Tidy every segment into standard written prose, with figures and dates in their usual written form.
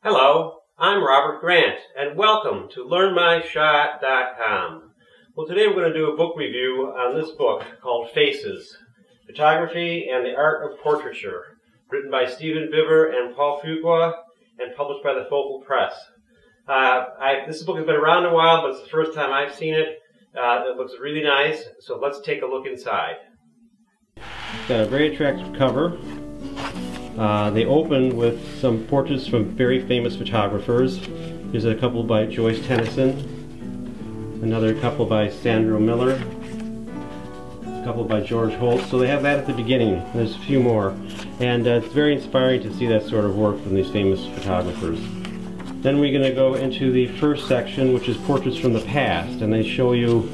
Hello, I'm Robert Grant, and welcome to LearnMyShot.com. Well, today we're going to do a book review on this book called Faces, Photography and the Art of Portraiture, written by Stephen Biver and Paul Fuqua, and published by the Focal Press. This book has been around a while, but it's the first time I've seen it. It looks really nice, so let's take a look inside. It's got a very attractive cover. They open with some portraits from very famous photographers. Here's a couple by Joyce Tennyson, another couple by Sandra Miller, a couple by George Holt. So they have that at the beginning. There's a few more. And it's very inspiring to see that sort of work from these famous photographers. Then we're going to go into the first section, which is portraits from the past. And they show you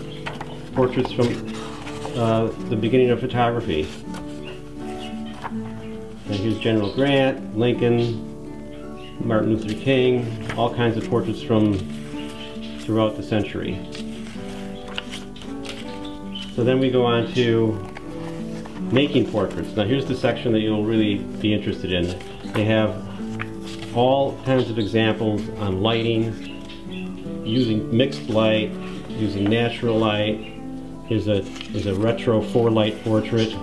portraits from the beginning of photography. And here's General Grant, Lincoln, Martin Luther King, all kinds of portraits from throughout the century. So then we go on to making portraits. Now here's the section that you'll really be interested in. They have all kinds of examples on lighting, using mixed light, using natural light. Here's a retro 4-light portrait.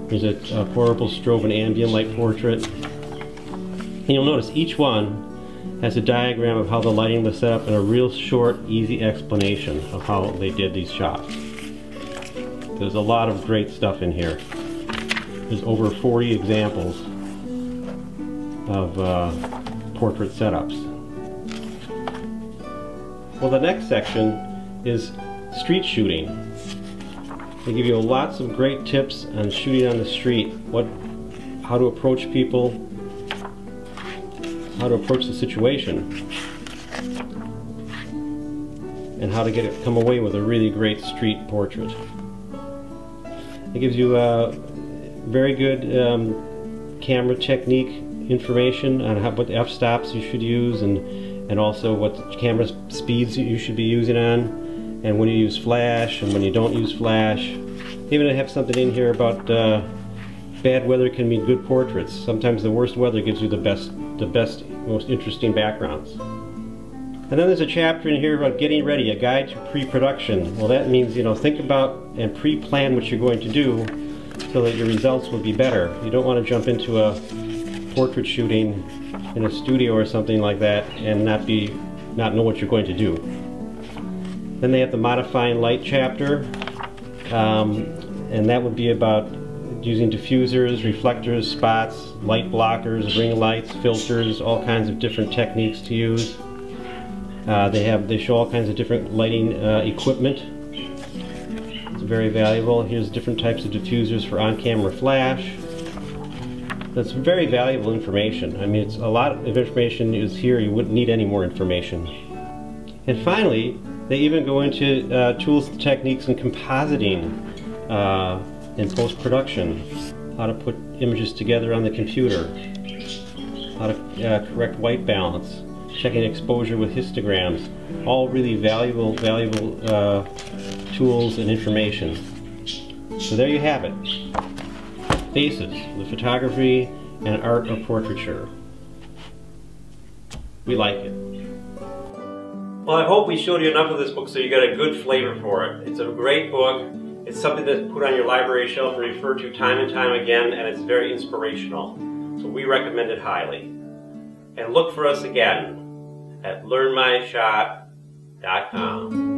There's a horrible strobe and ambient light portrait. And you'll notice each one has a diagram of how the lighting was set up and a real short, easy explanation of how they did these shots. There's a lot of great stuff in here. There's over 40 examples of portrait setups. Well, the next section is street shooting. They give you lots of great tips on shooting on the street, how to approach people, how to approach the situation, and how to come away with a really great street portrait. It gives you very good camera technique information on what f-stops you should use, and also what camera speeds you should be using on, and when you use flash and when you don't use flash. They even have something in here about bad weather can mean good portraits. Sometimes the worst weather gives you the best, most interesting backgrounds. And then there's a chapter in here about getting ready, a guide to pre-production. Well, that means, think about and pre-plan what you're going to do so that your results will be better. You don't want to jump into a portrait shooting in a studio or something like that and not know what you're going to do. Then they have the modifying light chapter, and that would be about using diffusers, reflectors, spots, light blockers, ring lights, filters, all kinds of different techniques to use. They show all kinds of different lighting equipment. It's very valuable. Here's different types of diffusers for on-camera flash. That's very valuable information. I mean, it's a lot of information is here. You wouldn't need any more information. And finally, they even go into tools and techniques in compositing in post-production, how to put images together on the computer, how to correct white balance, checking exposure with histograms, all really valuable tools and information. So there you have it. Faces, the photography and art of portraiture. We like it. Well, I hope we showed you enough of this book so you got a good flavor for it. It's a great book. It's something to put on your library shelf and refer to time and time again, and it's very inspirational. So we recommend it highly. And look for us again at LearnMyShot.com.